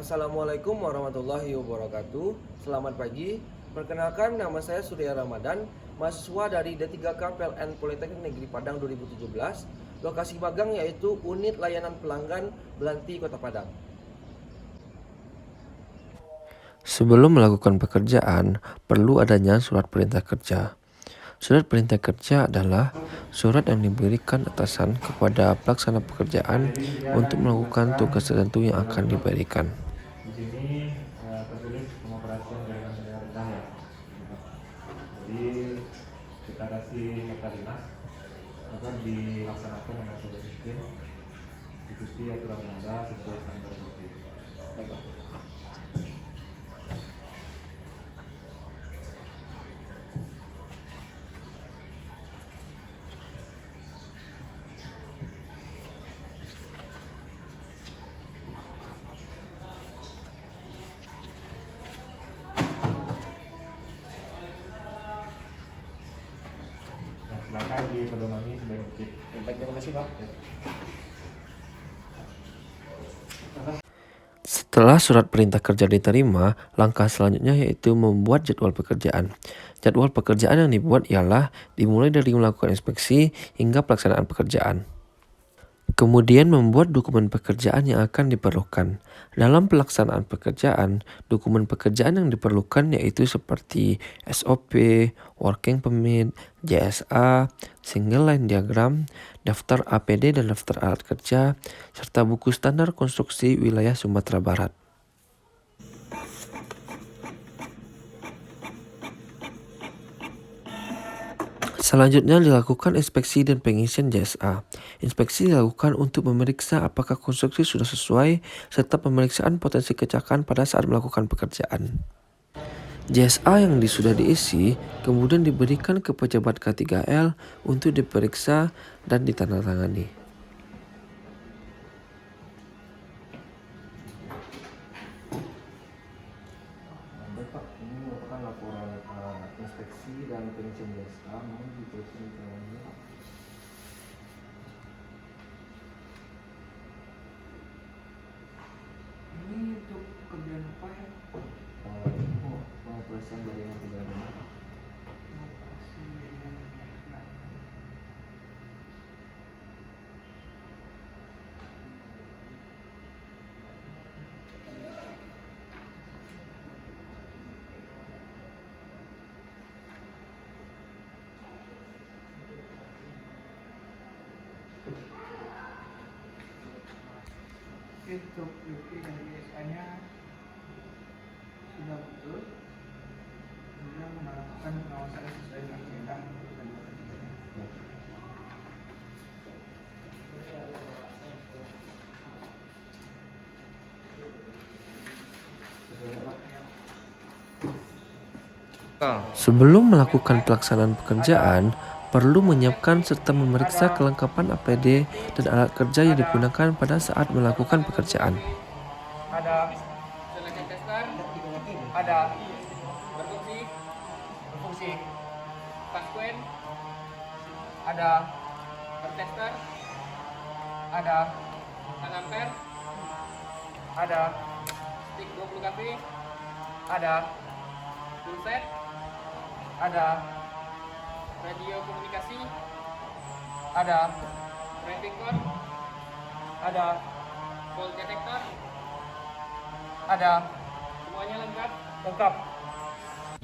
Assalamualaikum warahmatullahi wabarakatuh. Selamat pagi. Perkenalkan, nama saya Surya Ramadan, mahasiswa dari D3K PLN Politeknik Negeri Padang 2017. Lokasi magang yaitu Unit Layanan Pelanggan Belanti Kota Padang. Sebelum melakukan pekerjaan, perlu adanya surat perintah kerja. Surat perintah kerja adalah surat yang diberikan atasan kepada pelaksana pekerjaan untuk melakukan tugas tertentu yang akan diberikan. Di sini tertulis pengoperasian jaringan rendah ya. Jadi kita kasih nota dinas agar dilaksanakan dengan sebuah sistem ikuti aturan yang ada sesuai standar BPI. Nah, silakan dipedomani sebagai bukti. Baik, terima kasih Pak. Setelah surat perintah kerja diterima, langkah selanjutnya yaitu membuat jadwal pekerjaan. Jadwal pekerjaan yang dibuat ialah dimulai dari melakukan inspeksi hingga pelaksanaan pekerjaan. Kemudian membuat dokumen pekerjaan yang akan diperlukan. Dalam pelaksanaan pekerjaan, dokumen pekerjaan yang diperlukan yaitu seperti SOP, Working Permit, JSA, Single Line Diagram, daftar APD dan daftar alat kerja, serta buku standar konstruksi wilayah Sumatera Barat. Selanjutnya dilakukan inspeksi dan pengisian JSA. Inspeksi dilakukan untuk memeriksa apakah konstruksi sudah sesuai serta pemeriksaan potensi kecelakaan pada saat melakukan pekerjaan. JSA yang sudah diisi kemudian diberikan ke pejabat K3L untuk diperiksa dan ditandatangani. Baik Pak, ini merupakan laporan inspeksi dan pengisian jasa. Mohon dituliskan di dalamnya. Ini untuk kerjaan apa ya? Pengoperasian jaringan pidana. Untuk bukti dari BSA-nya sudah betul, kemudian melakukan pengawasan sesuai dengan undang dan Sebelum melakukan pelaksanaan pekerjaan, perlu menyiapkan serta memeriksa kelengkapan APD dan alat kerja yang digunakan pada saat melakukan pekerjaan. ada seleksi tester, ada berfungsi pasquen, ada tester, ada ampere, ada stick 20 kp, ada full set, ada radio komunikasi, ada traffic cone, ada fault detector, ada semuanya lengkap.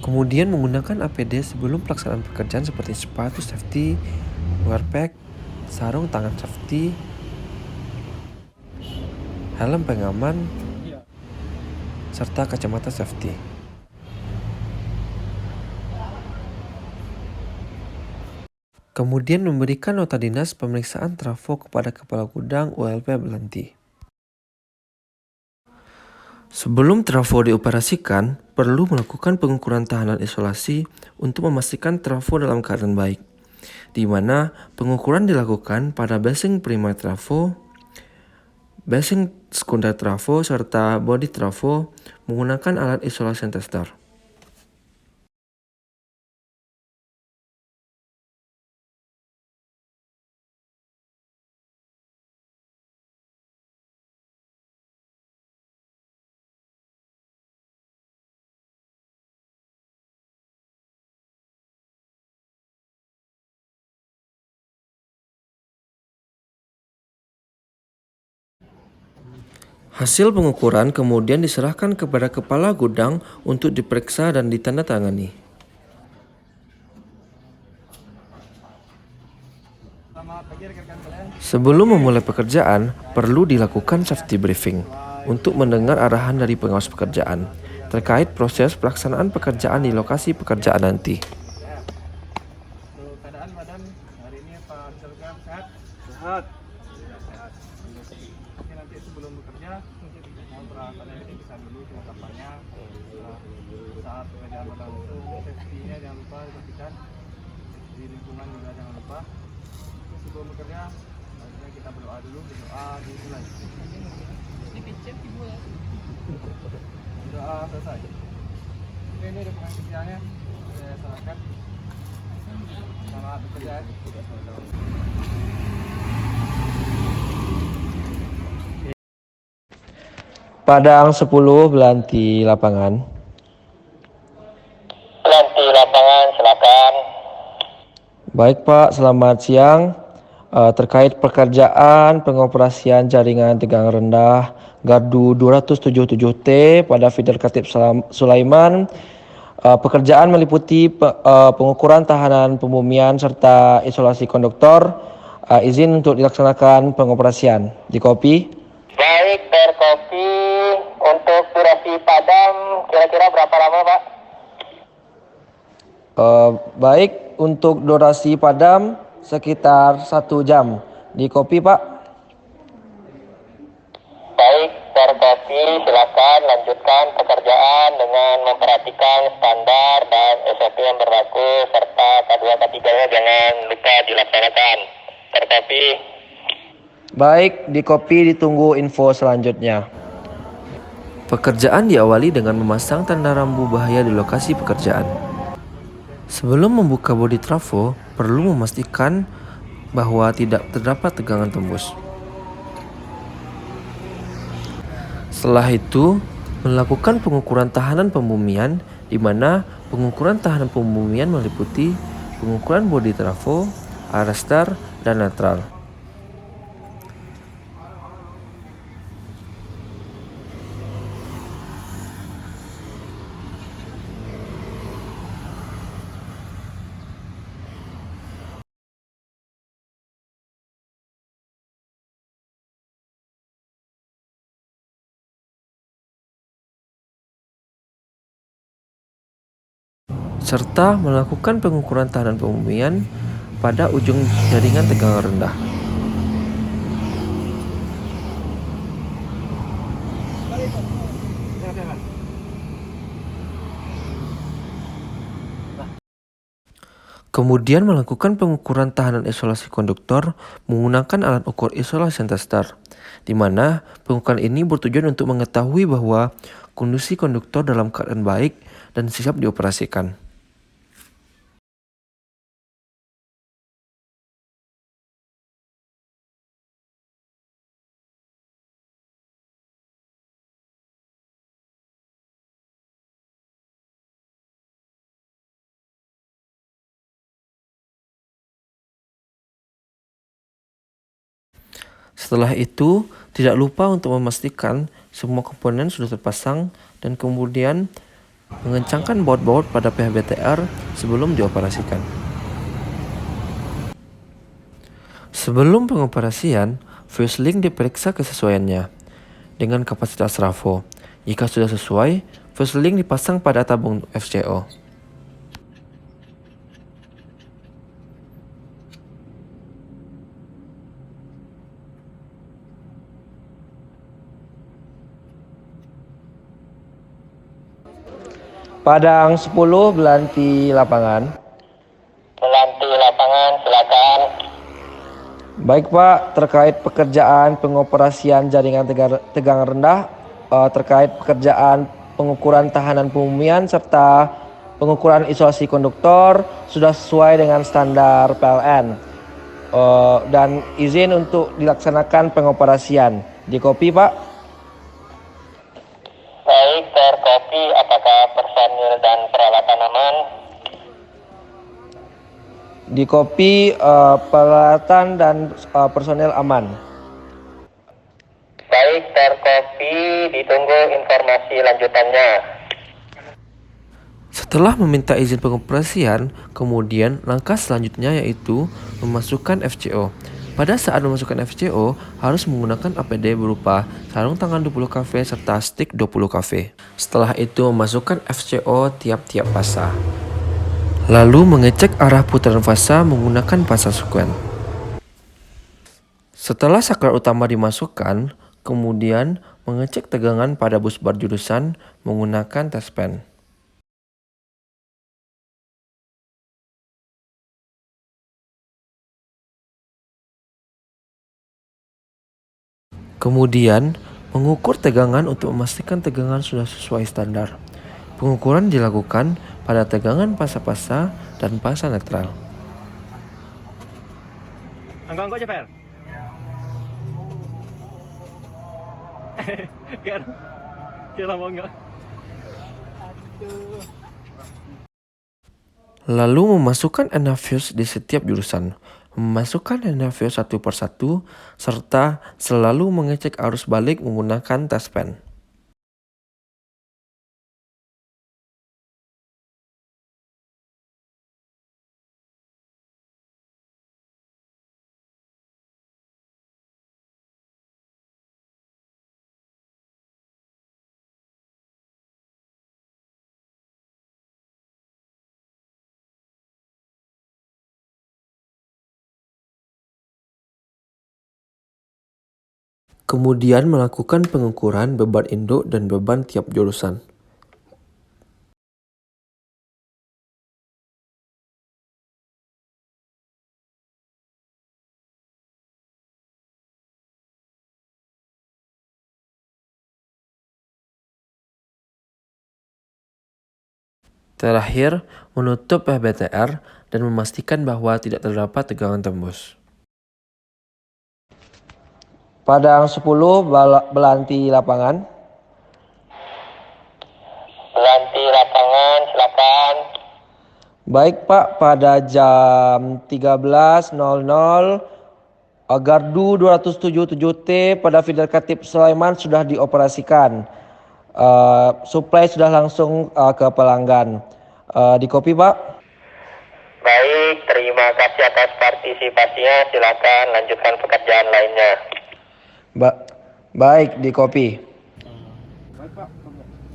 Kemudian menggunakan APD sebelum pelaksanaan pekerjaan seperti sepatu safety, wear pack, sarung tangan safety, helm pengaman, serta kacamata safety. Kemudian memberikan nota dinas pemeriksaan trafo kepada Kepala Gudang ULP Belanti. Sebelum trafo dioperasikan, perlu melakukan pengukuran tahanan isolasi untuk memastikan trafo dalam keadaan baik, di mana pengukuran dilakukan pada basing primer trafo, basing sekunder trafo, serta body trafo menggunakan alat isolasi tester. Hasil pengukuran kemudian diserahkan kepada kepala gudang untuk diperiksa dan ditandatangani. Selamat pagi rekan-rekan sekalian. Sebelum memulai pekerjaan, perlu dilakukan safety briefing untuk mendengar arahan dari pengawas pekerjaan terkait proses pelaksanaan pekerjaan di lokasi pekerjaan nanti. Untuk keadaan badan hari ini Pak Rizal sehat? Sehat. Sehat. Oke, nanti sebelum bekerja mungkin mohon peralatannya ini bisa dulu kelengkapannya. Saat pekerjaan berlangsung, safety-nya jangan lupa diperhatikan. Di lingkungan juga jangan lupa. Terus sebelum bekerja, selanjutnya kita berdoa dulu, dimulai. Doa selesai. Oke, ini dokumen kerjanya saya serahkan. Selamat bekerja. Padang 10 Belanti lapangan. Belanti lapangan, silakan. Baik Pak, selamat siang. Terkait pekerjaan pengoperasian jaringan tegangan rendah Gardu 277T pada feeder Khatib Sulaiman. Pekerjaan meliputi pengukuran tahanan pembumian serta isolasi konduktor. Izin untuk dilaksanakan pengoperasian. Di kopi. Baik, berkopi. Untuk durasi padam, kira-kira berapa lama, Pak? Baik, untuk durasi padam sekitar 1 jam. Di kopi Pak. Baik, berkopi. Silakan lanjutkan pekerjaan dengan memperhatikan standar dan SOP yang berlaku serta K2 K3-nya jangan lupa dilaksanakan. Berkopi. Baik, di kopi ditunggu info selanjutnya. Pekerjaan diawali dengan memasang tanda rambu bahaya di lokasi pekerjaan. Sebelum membuka bodi trafo, perlu memastikan bahwa tidak terdapat tegangan tembus. Setelah itu, melakukan pengukuran tahanan pembumian, di mana pengukuran tahanan pembumian meliputi pengukuran bodi trafo, arrestar, dan netral. Serta melakukan pengukuran tahanan pembumian pada ujung jaringan tegangan rendah. Kemudian melakukan pengukuran tahanan isolasi konduktor menggunakan alat ukur isolation tester, di mana pengukuran ini bertujuan untuk mengetahui bahwa kondisi konduktor dalam keadaan baik dan siap dioperasikan. Setelah itu, tidak lupa untuk memastikan semua komponen sudah terpasang dan kemudian mengencangkan baut-baut pada PHBTR sebelum dioperasikan. Sebelum pengoperasian, fuse link diperiksa kesesuaiannya dengan kapasitas trafo. Jika sudah sesuai, fuse link dipasang pada tabung FCO. Padang 10 Belanti lapangan. Belanti lapangan, silakan. Baik Pak, terkait pekerjaan pengoperasian jaringan tegangan rendah, terkait pekerjaan pengukuran tahanan pembumian serta pengukuran isolasi konduktor sudah sesuai dengan standar PLN dan izin untuk dilaksanakan pengoperasian. Di kopi Pak. Baik, berkopi. Apakah personil dan peralatan aman? Di kopi peralatan dan personel aman. Baik, Baik, terkopi, ditunggu informasi lanjutannya. Setelah meminta izin pengoperasian, kemudian langkah selanjutnya yaitu memasukkan FCO. Pada saat memasukkan FCO, harus menggunakan APD berupa sarung tangan 20 kV serta stick 20 kV. Setelah itu memasukkan FCO tiap-tiap fasa. Lalu mengecek arah putaran fasa menggunakan fasa sekuen. Setelah saklar utama dimasukkan, kemudian mengecek tegangan pada busbar jurusan menggunakan test pen. Kemudian, mengukur tegangan untuk memastikan tegangan sudah sesuai standar. Pengukuran dilakukan pada tegangan pasa-pasa dan pasa netral. Angkong aja, Fer. Kira mau enggak? Lalu memasukkan anafuse di setiap jurusan. Memasukkan anafuse satu persatu, serta selalu mengecek arus balik menggunakan test pen. Kemudian melakukan pengukuran beban induk dan beban tiap jurusan. Terakhir, menutup PBTR dan memastikan bahwa tidak terdapat tegangan tembus. Padang 10 Belanti lapangan. Belanti lapangan, silakan. Baik Pak, pada jam 13.00 Gardu 277T pada feeder Katip Sulaiman sudah dioperasikan. Suplai sudah langsung ke pelanggan. Di kopi Pak. Baik, terima kasih atas partisipasinya. Silakan lanjutkan pekerjaan lainnya. Baik, di kopi.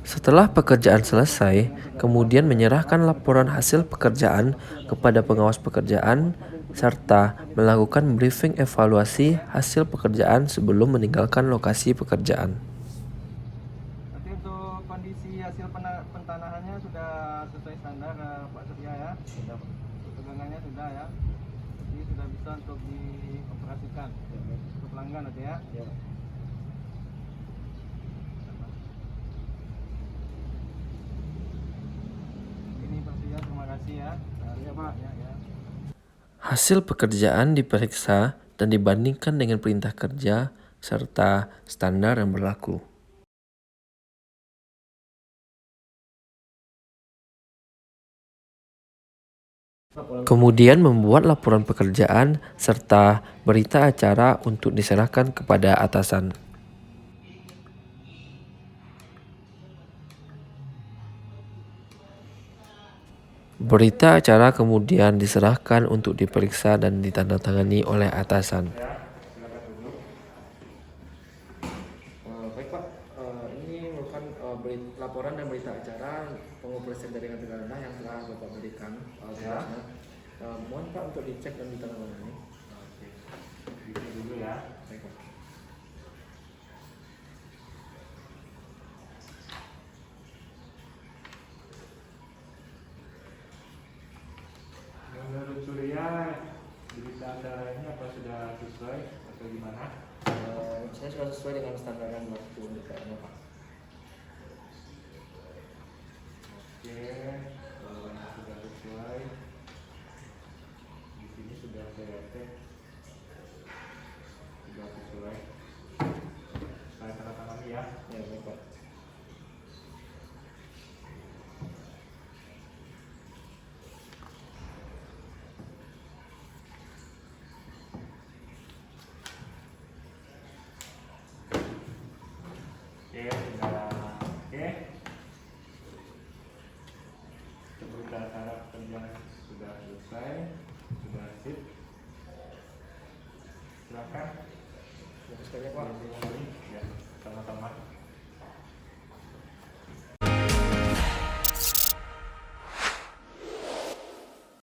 Setelah pekerjaan selesai, kemudian menyerahkan laporan hasil pekerjaan kepada pengawas pekerjaan, serta melakukan briefing evaluasi hasil pekerjaan sebelum meninggalkan lokasi pekerjaan. Nanti untuk kondisi hasil pentanahannya sudah sesuai standar Pak Surya ya. Sudah. Tegangannya sudah ya. Jadi sudah bisa untuk dioperasikan ke pelanggan nanti ya. Ini Pak Surya, terima kasih ya. Ya Pak. Ya. Hasil pekerjaan diperiksa dan dibandingkan dengan perintah kerja serta standar yang berlaku. Kemudian membuat laporan pekerjaan serta berita acara untuk diserahkan kepada atasan. Berita acara kemudian diserahkan untuk diperiksa dan ditandatangani oleh atasan. Baik Pak, ini merupakan laporan dan berita acara pengoperasian jaringan tegangan rendah yang telah Bapak berikan. Mohon Pak untuk dicek dan ditandatangani. Oke, dulu ya. Baik Pak. Menurut Surya, berita acara ini apa sudah sesuai atau gimana? Saya sudah sesuai dengan standar yang waktu DPR-nya Pak. Oke, kalau yang sudah sesuai, di sini sudah saya cek sudah sesuai. Saya tanda tangan ya. Ya, baik Pak. selesai, sudah sip. Silakan. Terima kasih banyak, Pak. Ya, sama-sama.